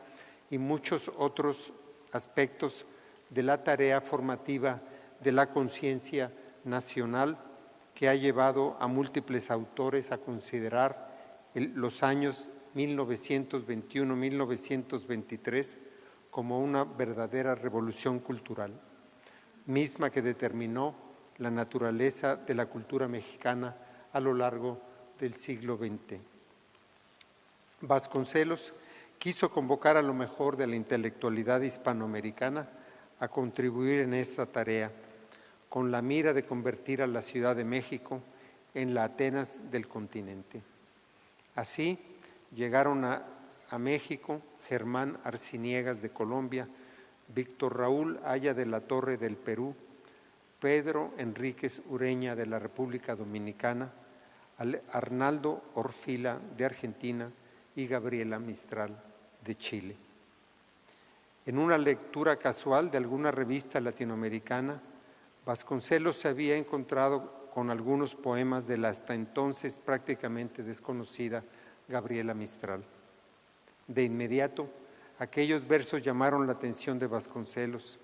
y muchos otros aspectos de la tarea formativa de la conciencia nacional que ha llevado a múltiples autores a considerar los años 1921-1923 como una verdadera revolución cultural, misma que determinó la naturaleza de la cultura mexicana a lo largo del siglo XX. Vasconcelos quiso convocar a lo mejor de la intelectualidad hispanoamericana a contribuir en esta tarea, con la mira de convertir a la Ciudad de México en la Atenas del continente. Así llegaron a México Germán Arciniegas de Colombia, Víctor Raúl Haya de la Torre del Perú, Pedro Enríquez Ureña de la República Dominicana, Arnaldo Orfila de Argentina y Gabriela Mistral de Chile. En una lectura casual de alguna revista latinoamericana, Vasconcelos se había encontrado con algunos poemas de la hasta entonces prácticamente desconocida Gabriela Mistral. De inmediato, aquellos versos llamaron la atención de Vasconcelos,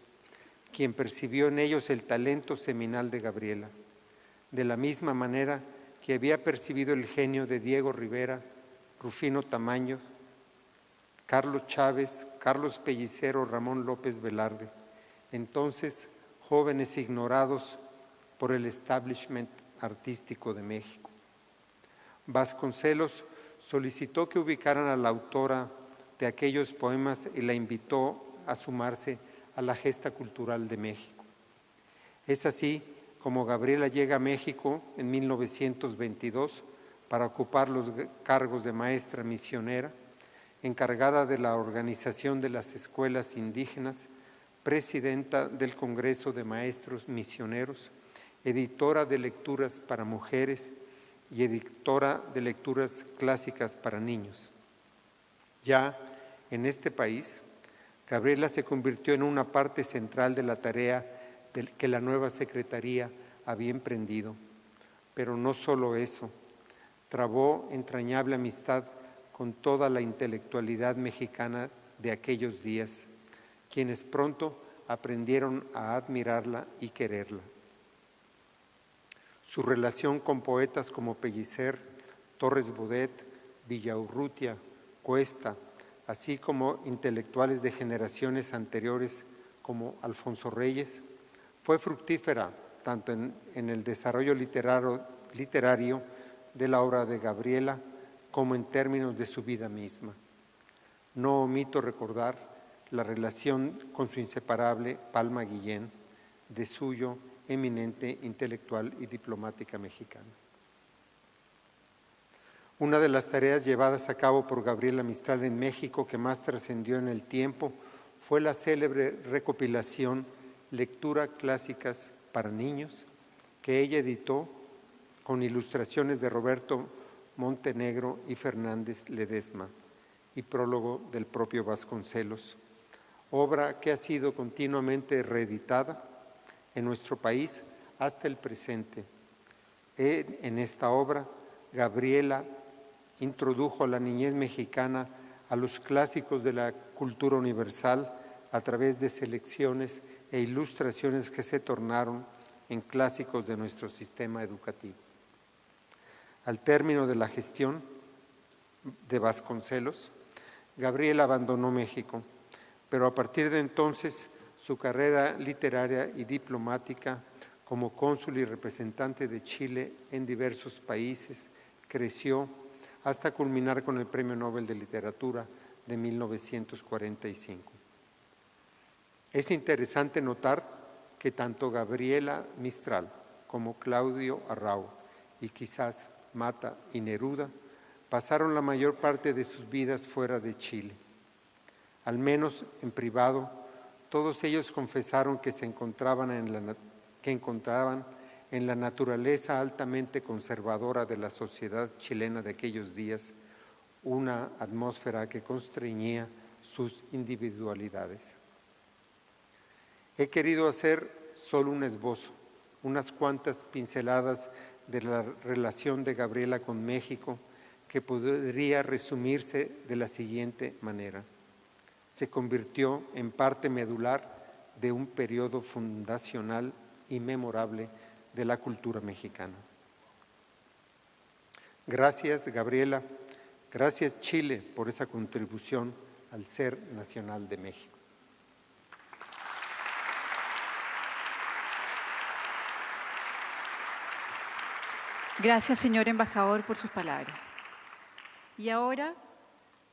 quien percibió en ellos el talento seminal de Gabriela, de la misma manera que había percibido el genio de Diego Rivera, Rufino Tamayo, Carlos Chávez, Carlos Pellicero, Ramón López Velarde, entonces jóvenes ignorados por el establishment artístico de México. Vasconcelos solicitó que ubicaran a la autora de aquellos poemas y la invitó a sumarse a la gesta cultural de México. Es así como Gabriela llega a México en 1922 para ocupar los cargos de maestra misionera, encargada de la organización de las escuelas indígenas, presidenta del Congreso de Maestros Misioneros, editora de lecturas para mujeres y editora de lecturas clásicas para niños. Ya en este país, Gabriela se convirtió en una parte central de la tarea que la nueva Secretaría había emprendido. Pero no solo eso, trabó entrañable amistad con toda la intelectualidad mexicana de aquellos días, quienes pronto aprendieron a admirarla y quererla. Su relación con poetas como Pellicer, Torres Bodet, Villaurrutia, Cuesta, así como intelectuales de generaciones anteriores como Alfonso Reyes, fue fructífera tanto en el desarrollo literario de la obra de Gabriela como en términos de su vida misma. No omito recordar la relación con su inseparable Palma Guillén, de suyo eminente intelectual y diplomática mexicana. Una de las tareas llevadas a cabo por Gabriela Mistral en México que más trascendió en el tiempo fue la célebre recopilación Lectura Clásicas para Niños, que ella editó con ilustraciones de Roberto Montenegro y Fernández Ledesma y prólogo del propio Vasconcelos, obra que ha sido continuamente reeditada en nuestro país hasta el presente. En esta obra, Gabriela introdujo a la niñez mexicana a los clásicos de la cultura universal a través de selecciones e ilustraciones que se tornaron en clásicos de nuestro sistema educativo. Al término de la gestión de Vasconcelos, Gabriela abandonó México, pero a partir de entonces su carrera literaria y diplomática como cónsul y representante de Chile en diversos países creció hasta culminar con el Premio Nobel de Literatura de 1945. Es interesante notar que tanto Gabriela Mistral como Claudio Arrau y quizás Mata y Neruda pasaron la mayor parte de sus vidas fuera de Chile. Al menos en privado, todos ellos confesaron que encontraban en la naturaleza altamente conservadora de la sociedad chilena de aquellos días una atmósfera que constreñía sus individualidades. He querido hacer solo un esbozo, unas cuantas pinceladas de la relación de Gabriela con México, que podría resumirse de la siguiente manera. Se convirtió en parte medular de un periodo fundacional y memorable de la cultura mexicana. Gracias, Gabriela. Gracias, Chile, por esa contribución al ser nacional de México. Gracias, señor embajador, por sus palabras. Y ahora,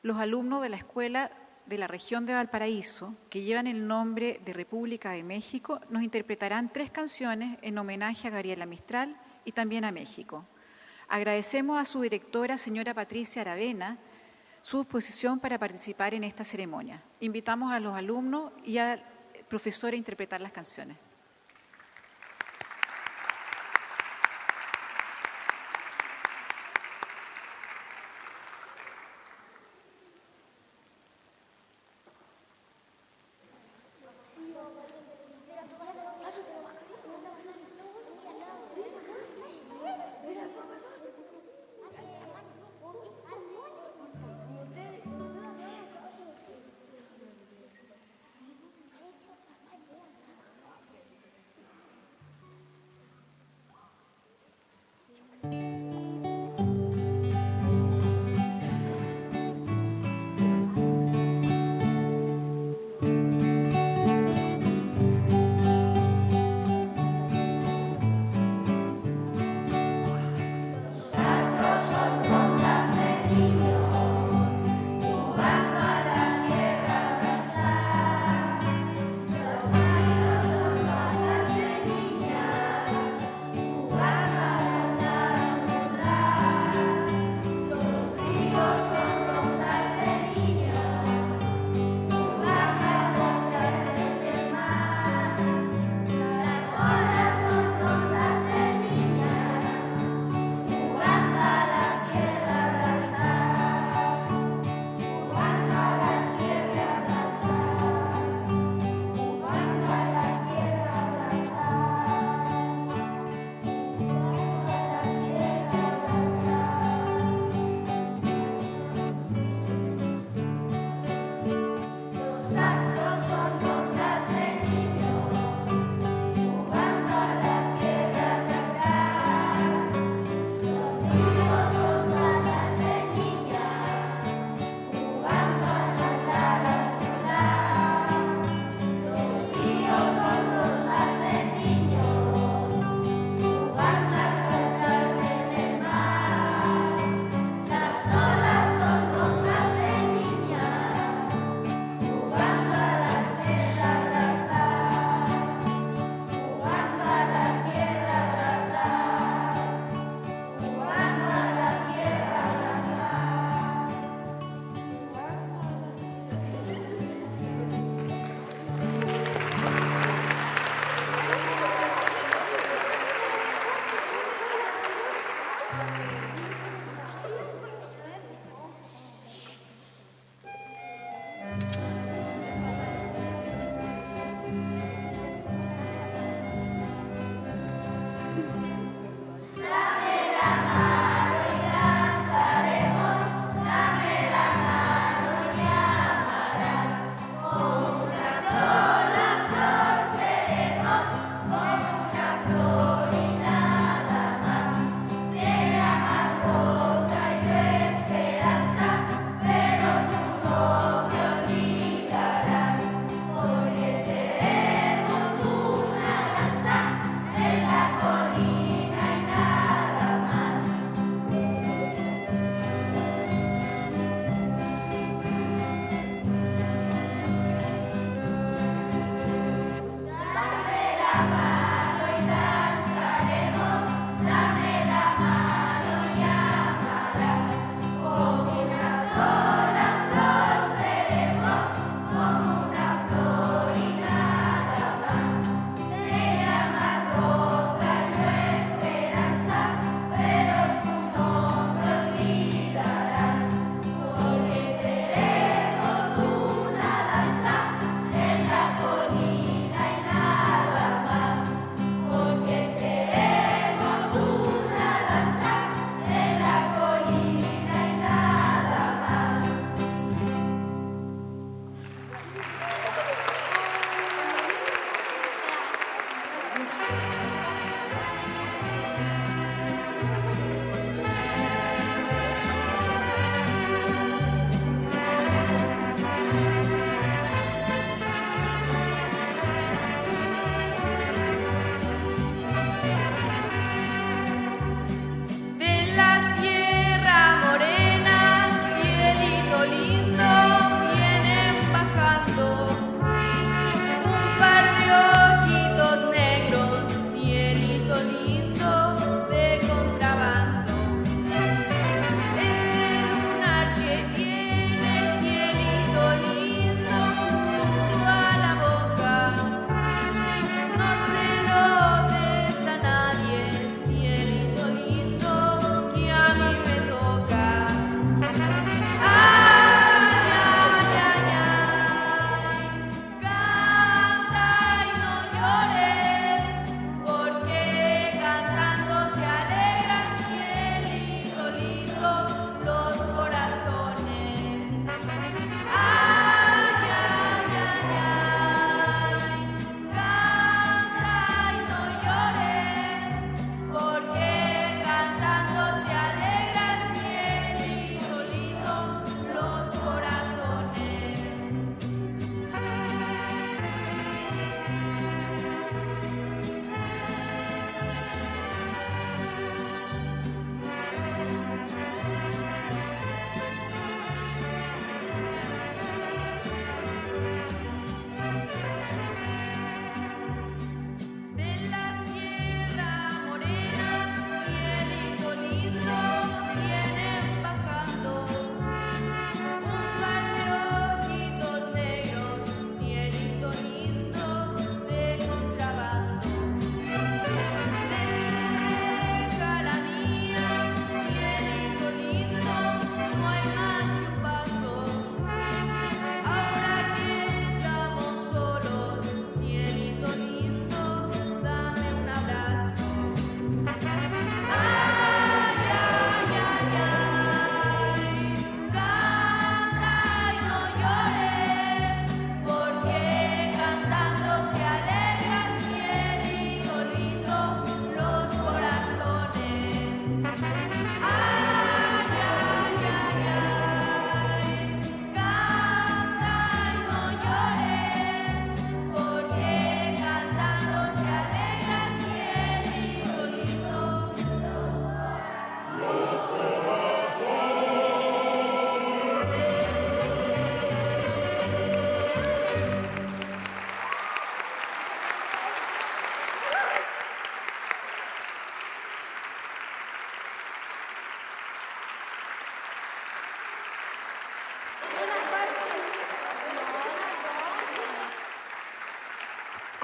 los alumnos de la Escuela de la Región de Valparaíso, que llevan el nombre de República de México, nos interpretarán 3 canciones en homenaje a Gabriela Mistral y también a México. Agradecemos a su directora, señora Patricia Aravena, su disposición para participar en esta ceremonia. Invitamos a los alumnos y al profesor a interpretar las canciones.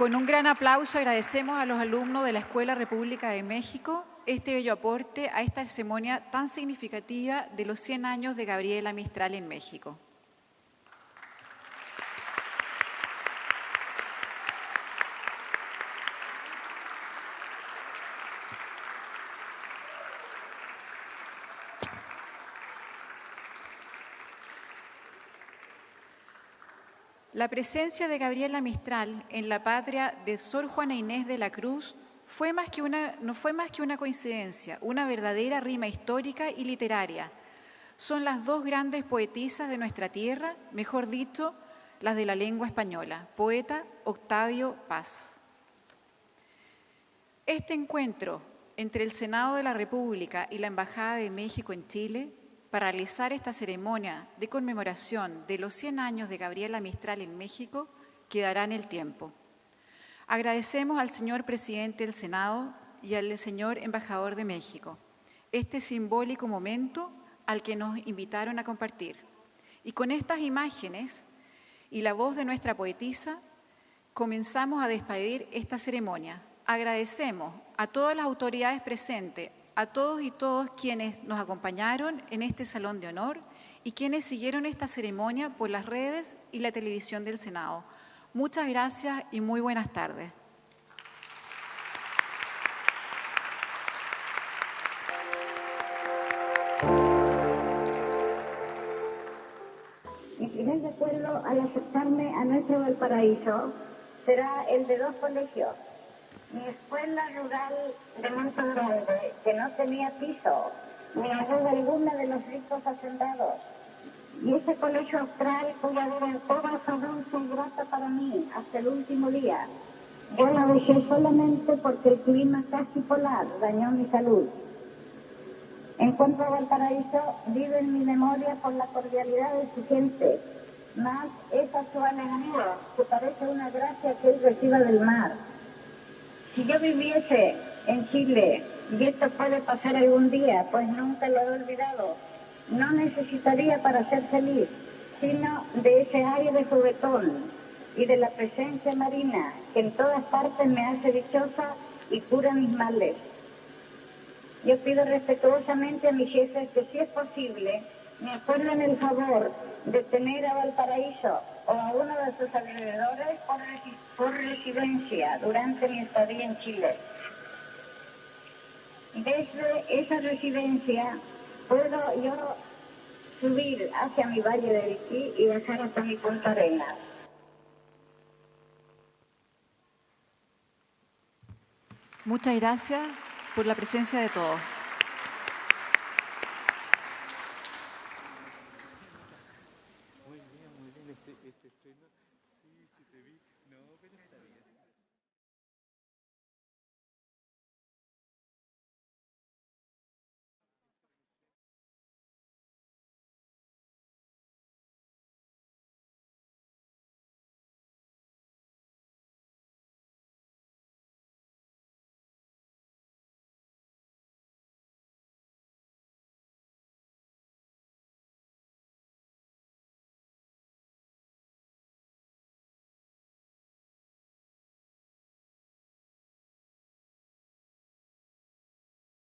Con un gran aplauso agradecemos a los alumnos de la Escuela República de México este bello aporte a esta ceremonia tan significativa de los 100 años de Gabriela Mistral en México. La presencia de Gabriela Mistral en la patria de Sor Juana Inés de la Cruz no fue más que una coincidencia, una verdadera rima histórica y literaria. Son las dos grandes poetisas de nuestra tierra, mejor dicho, las de la lengua española, poeta Octavio Paz. Este encuentro entre el Senado de la República y la Embajada de México en Chile para realizar esta ceremonia de conmemoración de los 100 años de Gabriela Mistral en México quedará en el tiempo. Agradecemos al señor presidente del Senado y al señor embajador de México este simbólico momento al que nos invitaron a compartir. Y con estas imágenes y la voz de nuestra poetisa, comenzamos a despedir esta ceremonia. Agradecemos a todas las autoridades presentes, a todos y todas quienes nos acompañaron en este Salón de Honor y quienes siguieron esta ceremonia por las redes y la televisión del Senado. Muchas gracias y muy buenas tardes. Mi primer recuerdo al acercarme a nuestro Valparaíso será el de dos colegios. Mi escuela rural de Monte Grande, que no tenía piso, ni ayuda alguna de los ricos hacendados. Y ese colegio austral cuya vida toda fue dulce y grata para mí hasta el último día. Yo la dejé solamente porque el clima casi polar dañó mi salud. En cuanto a Valparaíso, vive en mi memoria por la cordialidad de su gente, más esa su alegría, que parece una gracia que él reciba del mar. Si yo viviese en Chile, y esto puede pasar algún día, pues nunca lo he olvidado, no necesitaría para ser feliz, sino de ese aire juguetón y de la presencia marina que en todas partes me hace dichosa y cura mis males. Yo pido respetuosamente a mis jefes que, si es posible, me acuerden el favor de tener a Valparaíso o a uno de sus alrededores por residencia durante mi estadía en Chile. Desde esa residencia puedo yo subir hacia mi Valle de Vichy y bajar hasta mi Punta Arenas. Muchas gracias por la presencia de todos. Muy bien, este estreno, sí, te vi, no, pero está bien.